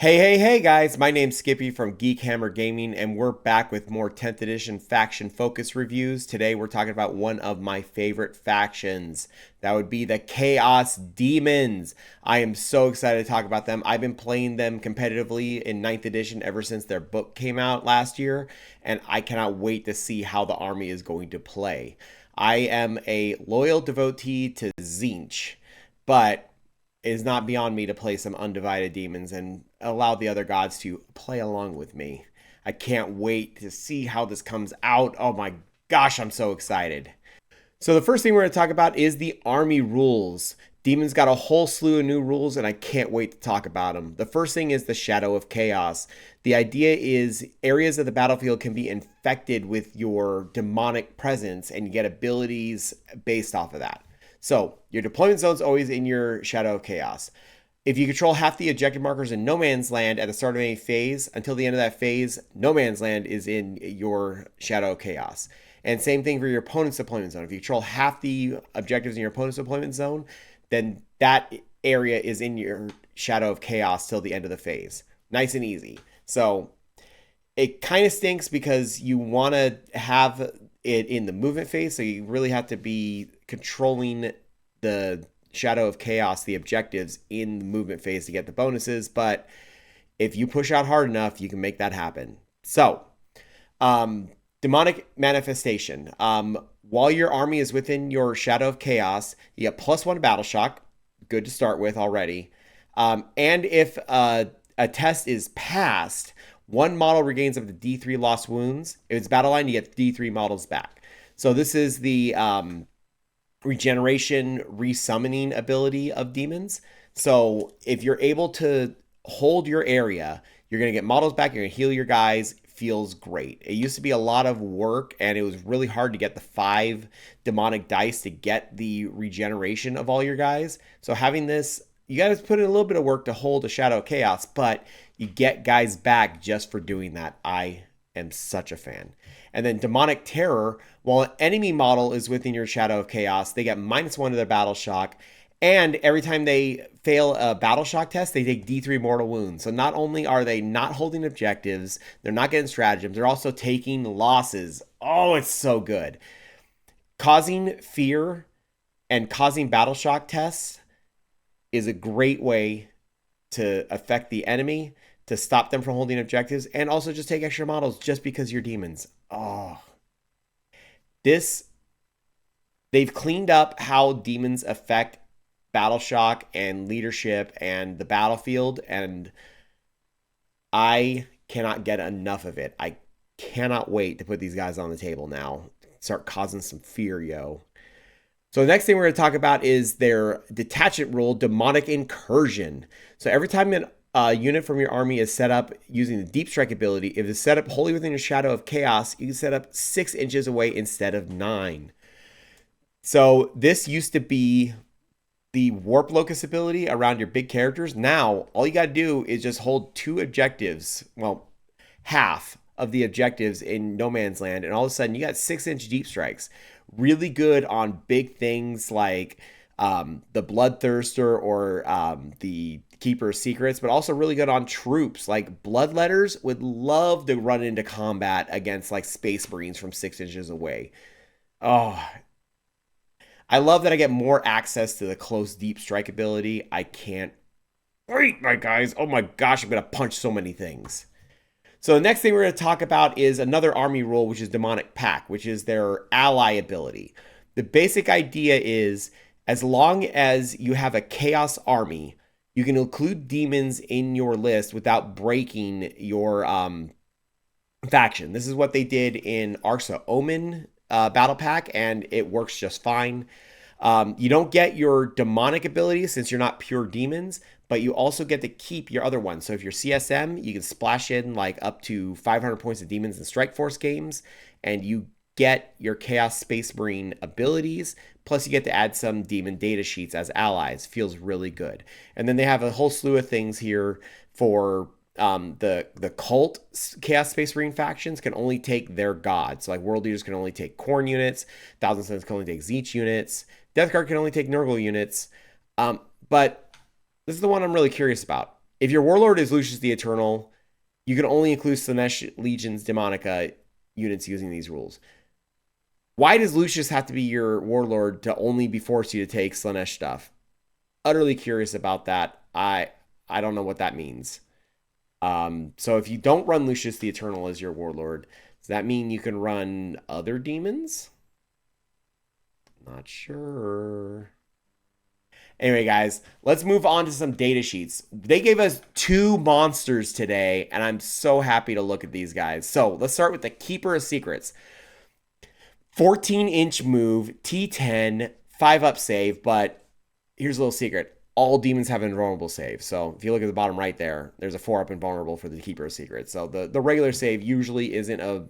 Hey guys, my name's Skippy from Geek Hammer Gaming, and we're back with more 10th edition faction focus reviews. Today we're talking about one of my favorite factions. That would be the Chaos Demons. I am so excited to talk about them. I've been playing them competitively in 9th edition ever since their book came out last year, and I cannot wait to see how the army is going to play. I am a loyal devotee to Tzeentch, but it is not beyond me to play some undivided demons and allow the other gods to play along with me. I can't wait to see how this comes out. Oh my gosh, I'm so excited. So the first thing we're going to talk about is the army rules. Demons got a whole slew of new rules, and I can't wait to talk about them. The first thing is the Shadow of Chaos. The idea is areas of the battlefield can be infected with your demonic presence, and you get abilities based off of that. So your deployment zone is always in your Shadow of Chaos. If you control half the objective markers in No Man's Land at the start of any phase, until the end of that phase, No Man's Land is in your Shadow of Chaos. And same thing for your opponent's deployment zone. If you control half the objectives in your opponent's deployment zone, then that area is in your Shadow of Chaos till the end of the phase. Nice and easy. So it kind of stinks because you want to have it in the movement phase, so you really have to be controlling the Shadow of Chaos, the objectives in the movement phase to get the bonuses, but if you push out hard enough, you can make that happen. So, demonic manifestation. While your army is within your Shadow of Chaos, you get +1 battle shock, good to start with already. And if a test is passed, one model regains up to D3 lost wounds. If it's battle line, you get D3 models back. So this is the regeneration resummoning ability of demons. So if you're able to hold your area, you're going to get models back. You're going to heal your guys. Feels great. It used to be a lot of work, and it was really hard to get the 5 demonic dice to get the regeneration of all your guys. So having this, you got to put in a little bit of work to hold a Shadow of Chaos, but you get guys back just for doing that. I am such a fan. And then Demonic Terror, while an enemy model is within your Shadow of Chaos, they get -1 to their battle shock. And every time they fail a battle shock test, they take D3 mortal wounds. So not only are they not holding objectives, they're not getting stratagems, they're also taking losses. Oh, it's so good. Causing fear and causing battle shock tests is a great way to affect the enemy, to stop them from holding objectives, and also just take extra models just because you're demons. Oh. They've cleaned up how demons affect battle shock and leadership and the battlefield, and I cannot get enough of it. I cannot wait to put these guys on the table now. Start causing some fear, yo. So the next thing we're going to talk about is their detachment rule, Demonic Incursion. So every time a unit from your army is set up using the Deep Strike ability, if it's set up wholly within your Shadow of Chaos, you can set up 6 inches away instead of 9. So this used to be the Warp Locus ability around your big characters. Now, all you got to do is just hold 2 objectives, well, half of the objectives in No Man's Land, and all of a sudden you got 6-inch deep strikes. Really good on big things like the Bloodthirster or the Keeper of Secrets, but also really good on troops. Like Bloodletters would love to run into combat against like Space Marines from 6 inches away. Oh, I love that I get more access to the close deep strike ability. I can't wait, my guys. Oh my gosh, I'm going to punch so many things. So the next thing we're going to talk about is another army rule, which is Demonic Pact, which is their ally ability. The basic idea is as long as you have a Chaos army, you can include demons in your list without breaking your faction. This is what they did in Arxa Omen Battle Pack, and it works just fine. You don't get your demonic abilities since you're not pure demons, but you also get to keep your other ones. So if you're CSM, you can splash in like up to 500 points of demons in Strike Force games, and you get your Chaos Space Marine abilities, plus you get to add some demon data sheets as allies. Feels really good. And then they have a whole slew of things here for the cult Chaos Space Marine factions can only take their gods. So like World Leaders can only take Khorne units, Thousand Suns can only take Tzeentch units, Death Guard can only take Nurgle units. But this is the one I'm really curious about. If your warlord is Lucius the Eternal, you can only include Slaanesh Legions Demonica units using these rules. Why does Lucius have to be your warlord to only be forced you to take Slaanesh stuff? Utterly curious about that. I don't know what that means. So if you don't run Lucius the Eternal as your warlord, does that mean you can run other demons? Not sure. Anyway, guys, let's move on to some data sheets. They gave us 2 monsters today, and I'm so happy to look at these guys. So let's start with the Keeper of Secrets. 14-inch move, T10, 5-up save, but here's a little secret. All demons have invulnerable save. So if you look at the bottom right there, there's a 4-up invulnerable for the Keeper of Secrets. So the regular save usually isn't a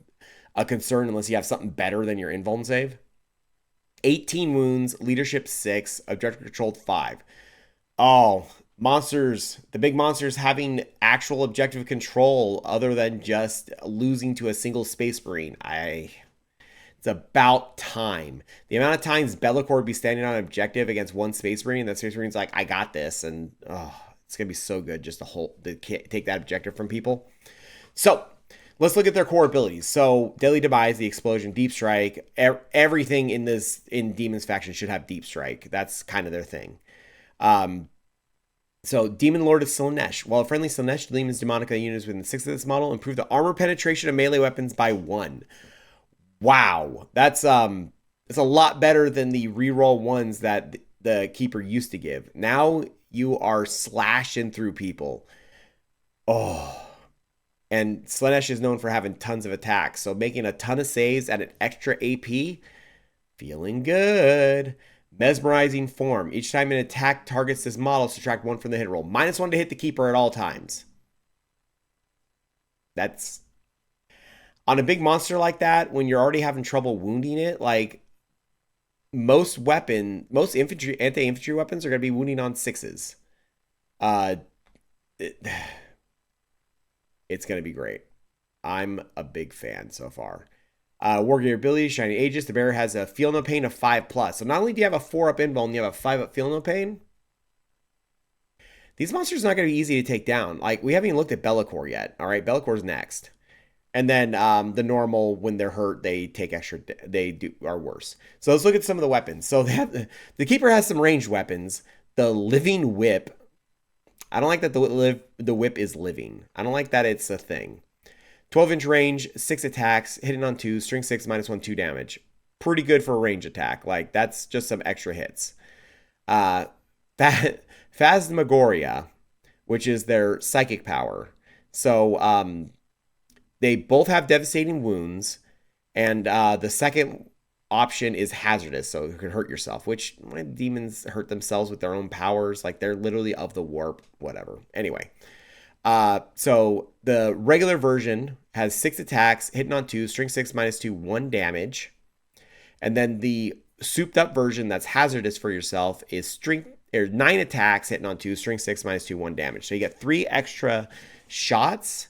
concern unless you have something better than your invuln save. 18 wounds, leadership 6, objective controlled 5. Oh, monsters, the big monsters having actual objective control other than just losing to a single space marine. It's about time. The amount of times Be'lakor would be standing on an objective against one space marine, and that space marine's like, I got this, and it's gonna be so good just to take that objective from people. So let's look at their core abilities. So Deadly Demise, the Explosion, Deep Strike, everything in Demon's faction should have Deep Strike. That's kind of their thing. So Demon Lord of Slaanesh. While a friendly Slaanesh Demon's Demonica unit is within 6 of this model, improve the armor penetration of melee weapons by 1. Wow, that's a lot better than the reroll ones that the Keeper used to give. Now you are slashing through people. Oh. And Slaanesh is known for having tons of attacks, so making a ton of saves at an extra AP, feeling good. Mesmerizing Form. Each time an attack targets this model, subtract 1 from the hit roll. -1 to hit the Keeper at all times. That's... On a big monster like that, when you're already having trouble wounding it, like... Most anti-infantry weapons are going to be wounding on 6s. It's going to be great. I'm a big fan so far. Wargear ability, Shining Aegis. The bearer has a Feel No Pain of 5+. So not only do you have a 4-up invuln, you have a 5-up Feel No Pain. These monsters are not going to be easy to take down. Like, we haven't even looked at Be'lakor yet. All right, Bellacor's next. And then the normal, when they're hurt, they take extra. Are worse. So let's look at some of the weapons. So they have the Keeper has some ranged weapons. The Living Whip. I don't like that the whip is living. I don't like that it's a thing. 12-inch range, 6 attacks, hitting on 2, string 6, -1, 2 damage. Pretty good for a range attack. Like, that's just some extra hits. Phasmagoria, which is their psychic power. So, they both have devastating wounds, and the second option is hazardous, so you can hurt yourself, which when demons hurt themselves with their own powers, like they're literally of the warp, whatever. Anyway, so the regular version has 6 attacks, hitting on 2, string 6, -2, 1 damage. And then the souped up version that's hazardous for yourself is 9 attacks, hitting on 2, string 6, -2, 1 damage. So you get 3 extra shots,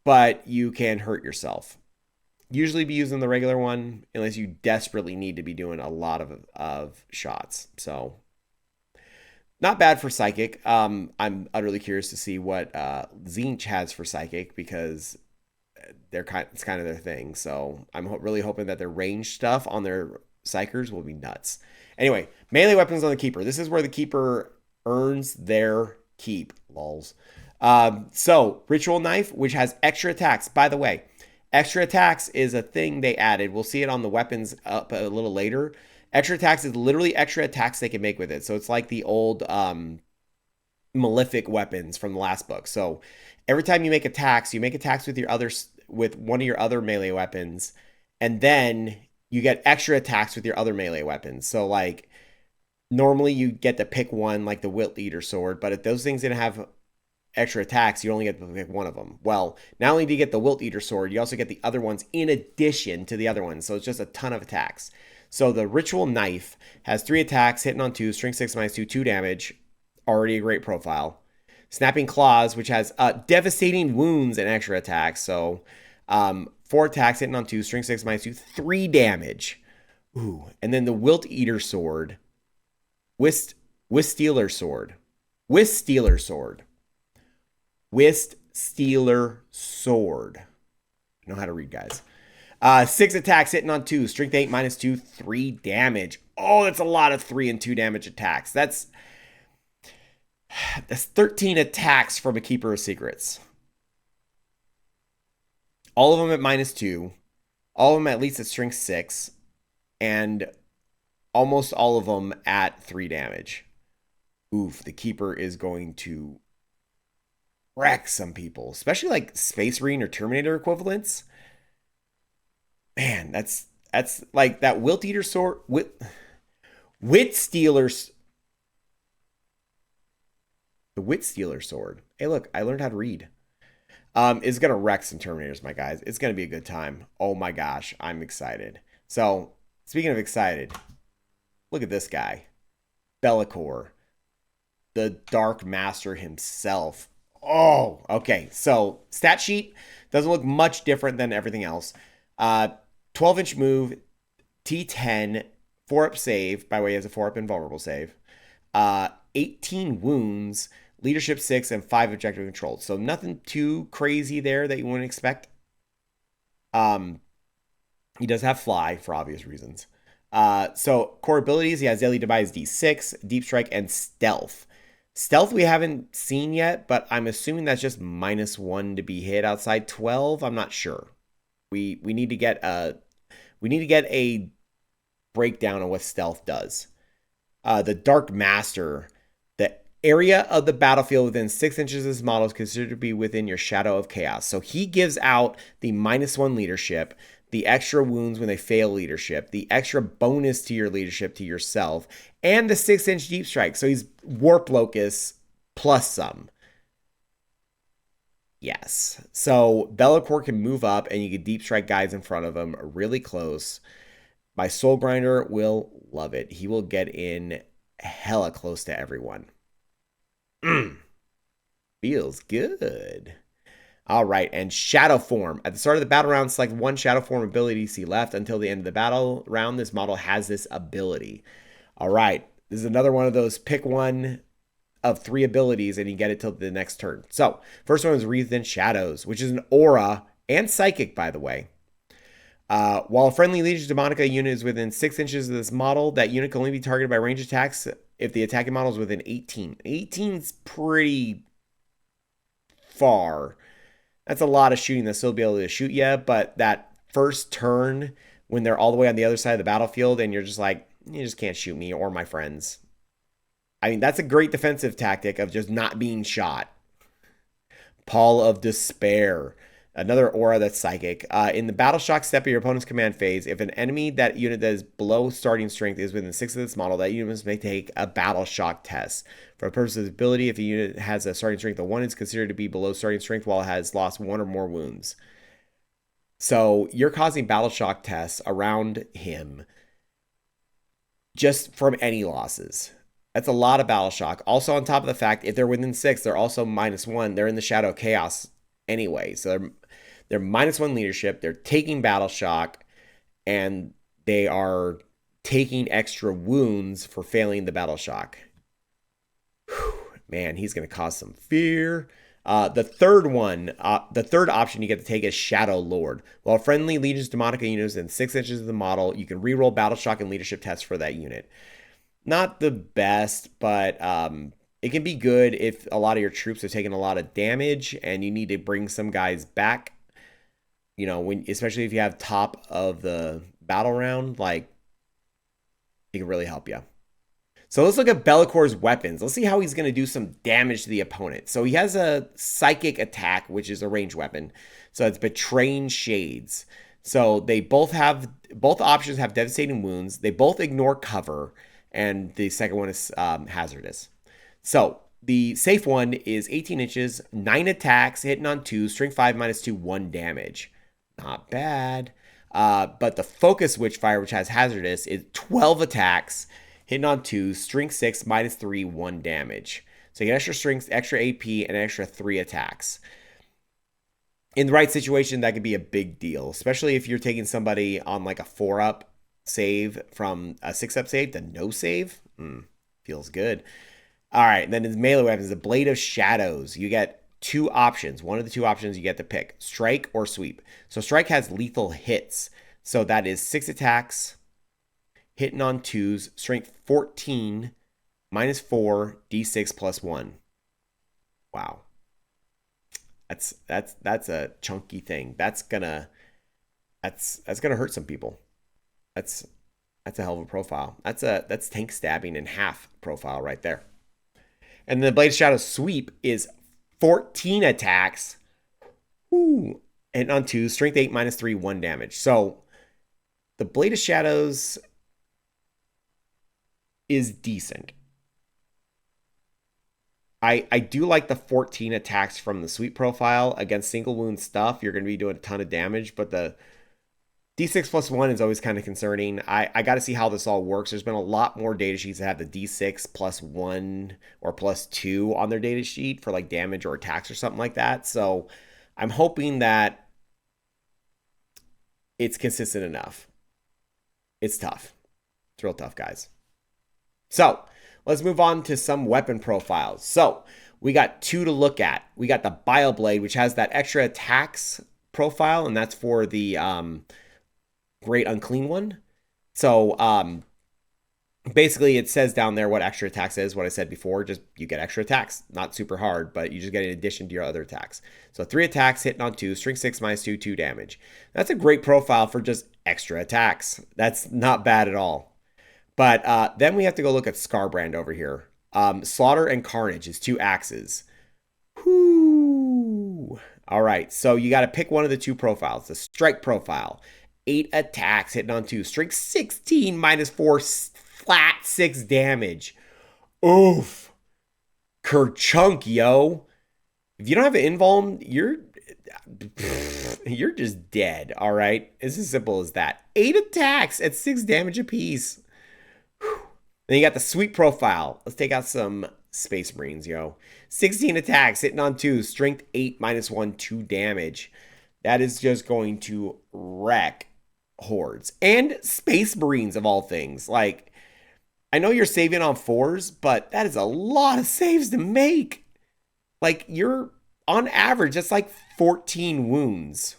but you can hurt yourself. Usually be using the regular one unless you desperately need to be doing a lot of shots. So not bad for Psychic. I'm utterly curious to see what Tzeentch has for Psychic, because it's kind of their thing. So I'm really hoping that their range stuff on their Psychers will be nuts. Anyway, melee weapons on the Keeper. This is where the Keeper earns their keep. Lols. So Ritual Knife, which has extra attacks. By the way, extra attacks is a thing they added. We'll see it on the weapons up a little later. Extra attacks is literally extra attacks they can make with it. So it's like the old Malefic weapons from the last book. So every time you make attacks with one of your other melee weapons, and then you get extra attacks with your other melee weapons. So like normally you get to pick one, like the Wilt Eater Sword, but if those things didn't have extra attacks, you only get to pick one of them. Well, not only do you get the Wilt Eater Sword, you also get the other ones in addition to the other ones. So it's just a ton of attacks. So the Ritual Knife has 3 attacks, hitting on 2, string 6, -2, 2 damage. Already a great profile. Snapping Claws, which has devastating wounds and extra attacks. So 4 attacks, hitting on 2, string 6, -2, 3 damage. Ooh. And then the Wilt Eater Sword. Stealer Sword. Whist Stealer Sword. I know how to read, guys. 6 attacks hitting on 2. Strength 8 minus 2, 3 damage. Oh, that's a lot of 3 and 2 damage attacks. That's 13 attacks from a Keeper of Secrets. All of them at minus 2. All of them at least at strength 6. And almost all of them at 3 damage. Oof, the Keeper is going to wreck some people, especially like Space Marine or Terminator equivalents. Man, that's like that Wilt Eater sword, Wit Stealers, the Wit Stealer sword. Hey, look, I learned how to read. Is gonna wreck some Terminators, my guys. It's gonna be a good time. Oh my gosh, I'm excited. So, speaking of excited, look at this guy, Be'lakor, the Dark Master himself. Oh, okay. So, stat sheet doesn't look much different than everything else. 12-inch move, T10, 4-up save, by the way, he has a 4-up invulnerable save. 18 wounds, leadership 6, and 5 objective control. So nothing too crazy there that you wouldn't expect. He does have fly for obvious reasons. So core abilities, he has Deadly Demise D6, Deep Strike, and Stealth. Stealth we haven't seen yet, but I'm assuming that's just -1 to be hit outside 12. I'm not sure. We need to get a breakdown of what stealth does. The Dark Master, the area of the battlefield within 6 inches of this model is considered to be within your shadow of chaos. So he gives out the -1 leadership, the extra wounds when they fail leadership, the extra bonus to your leadership to yourself, and the 6-inch deep strike. So he's Warp Locust plus some. Yes. So Be'lakor can move up and you can deep strike guys in front of him really close. My Soul Grinder will love it. He will get in hella close to everyone. Feels good. All right, and Shadow Form. At the start of the battle round, select 1 Shadow Form ability you see left. Until the end of the battle round, this model has this ability. All right, this is another one of those pick one of 3 abilities and you get it till the next turn. So, first one is Wreathed in Shadows, which is an aura and psychic, by the way. While a friendly Legion Demonica unit is within 6 inches of this model, that unit can only be targeted by range attacks if the attacking model is within 18. 18 is pretty far. That's a lot of shooting they'll still be able to shoot you, but that first turn when they're all the way on the other side of the battlefield and you're just like, you just can't shoot me or my friends. I mean, that's a great defensive tactic of just not being shot. Pall of Despair. Another aura that's psychic. In the battle shock step of your opponent's command phase, if an enemy that unit that is below starting strength is within 6 of this model, that unit may take a battle shock test. For the purpose of this ability, if a unit has a starting strength of 1, it's considered to be below starting strength while it has lost 1 or more wounds. So you're causing battle shock tests around him just from any losses. That's a lot of battle shock. Also, on top of the fact, if they're within 6, they're also -1. They're in the shadow of chaos anyway. So they're -1 leadership. They're taking battle shock, and they are taking extra wounds for failing the battle shock. Whew, man, he's going to cause some fear. The third option you get to take is Shadow Lord. While friendly Legion's Demonica unit is in 6 inches of the model, you can reroll battle shock and leadership tests for that unit. Not the best, but it can be good if a lot of your troops are taking a lot of damage and you need to bring some guys back. You know, especially if you have top of the battle round, like, it can really help you. So let's look at Be'lakor's weapons. Let's see how he's going to do some damage to the opponent. So he has a psychic attack, which is a ranged weapon. So it's Betraying Shades. So they both options have devastating wounds. They both ignore cover. And the second one is hazardous. So the safe one is 18 inches, 9 attacks, hitting on 2, strength 5 -2, 1 damage. Not bad. But the focus Witchfire, which has hazardous, is 12 attacks, hitting on 2, strength 6 -3, 1 damage. So you get extra strength, extra AP, and extra 3 attacks. In the right situation, that could be a big deal, especially if you're taking somebody on like a 4-up save from a 6-up save to no save. Feels good. All right, then his melee weapon is the Blade of Shadows. You get two options. One of the two options you get to pick, strike or sweep. So strike has lethal hits. So that is 6 attacks, hitting on 2s, strength 14, -4, d6 +1. Wow. That's a chunky thing. That's gonna hurt some people. That's a hell of a profile. That's tank stabbing in half profile right there. And the Blade of Shadow sweep is 14 attacks. Ooh. And on 2, strength 8, -3, 1 damage. So the Blade of Shadows is decent. I do like the 14 attacks from the sweep profile. Against single wound stuff, you're going to be doing a ton of damage, but the D6 +1 is always kind of concerning. I got to see how this all works. There's been a lot more data sheets that have the D6 +1 or +2 on their data sheet for like damage or attacks or something like that. So I'm hoping that it's consistent enough. It's tough. It's real tough, guys. So let's move on to some weapon profiles. So we got 2 to look at. We got the Bioblade, which has that extra attacks profile, and that's for the Great Unclean one. So basically it says down there what extra attacks is, what I said before. Just you get extra attacks. Not super hard, but you just get in addition to your other attacks. So 3 attacks, hitting on 2, strength 6, -2, 2 damage. That's a great profile for just extra attacks. That's not bad at all. But then we have to go look at Scarbrand over here. Slaughter and Carnage is 2 axes. Whoo! All right, so you got to pick one of the 2 profiles. The strike profile, 8 attacks, hitting on 2, strength 16, -4, flat 6 damage. Oof! Kerchunk, yo! If you don't have an invuln, you're just dead. All right, it's as simple as that. 8 attacks at 6 damage apiece. Then you got the sweep profile. Let's take out some Space Marines, yo. 16 attacks, hitting on 2, strength 8, -1, 2 damage. That is just going to wreck hordes. And Space Marines, of all things. Like, I know you're saving on 4s, but that is a lot of saves to make. Like, you're, on average, that's like 14 wounds.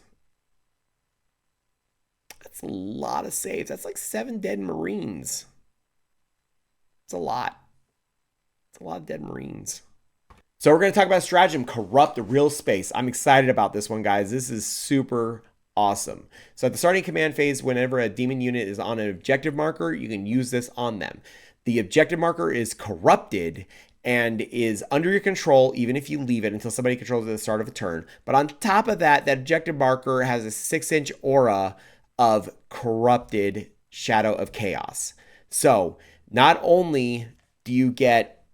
That's a lot of saves. That's like 7 dead Marines. It's a lot. It's a lot of dead Marines. So we're going to talk about stratagem, Corrupt Real Space. I'm excited about this one, guys. This is super awesome. So at the starting command phase, whenever a demon unit is on an objective marker, you can use this on them. The objective marker is corrupted and is under your control, even if you leave it until somebody controls it at the start of a turn. But on top of that, that objective marker has a 6-inch aura of corrupted Shadow of Chaos. So not only do you get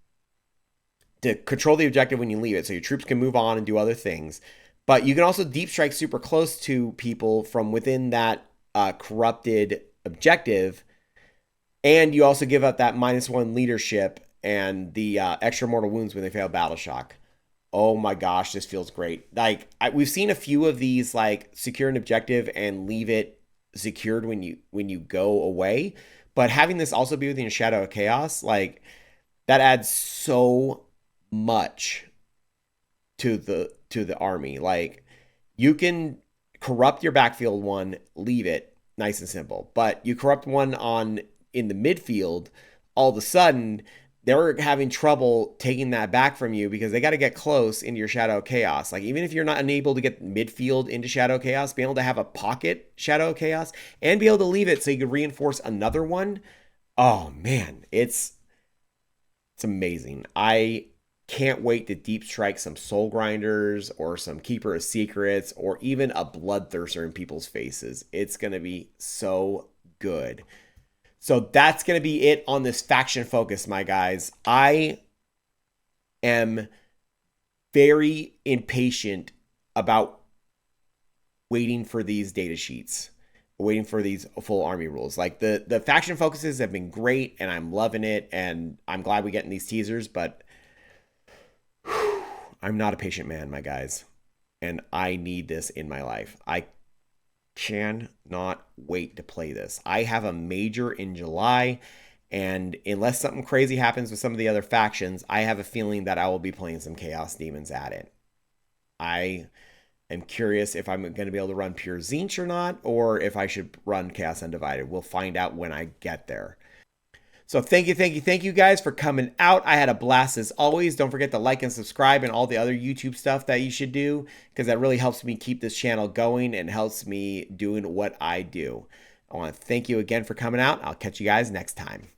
to control the objective when you leave it, so your troops can move on and do other things, but you can also deep strike super close to people from within that corrupted objective, and you also give up that -1 leadership and the extra mortal wounds when they fail battle shock. Oh my gosh, this feels great. Like we've seen a few of these, like secure an objective and leave it secured when you go away. But having this also be within Shadow of Chaos, like that adds so much to the army. Like you can corrupt your backfield one, leave it, nice and simple. But you corrupt one in the midfield, all of a sudden they're having trouble taking that back from you because they got to get close into your Shadow of Chaos. Like even if you're not unable to get midfield into Shadow of Chaos, being able to have a pocket Shadow of Chaos and be able to leave it so you can reinforce another one. Oh man, it's amazing. I can't wait to deep strike some Soul Grinders or some Keeper of Secrets or even a Bloodthirster in people's faces. It's going to be so good. So that's going to be it on this faction focus, my guys. I am very impatient about waiting for these data sheets, waiting for these full army rules. Like the faction focuses have been great and I'm loving it and I'm glad we get in these teasers, but I'm not a patient man, my guys. And I need this in my life. I cannot wait to play this. I have a major in July, and unless something crazy happens with some of the other factions, I have a feeling that I will be playing some Chaos Demons at it. I am curious if I'm going to be able to run pure Zinch or not, or if I should run Chaos Undivided. We'll find out when I get there. So thank you guys for coming out. I had a blast as always. Don't forget to like and subscribe and all the other YouTube stuff that you should do, because that really helps me keep this channel going and helps me doing what I do. I want to thank you again for coming out. I'll catch you guys next time.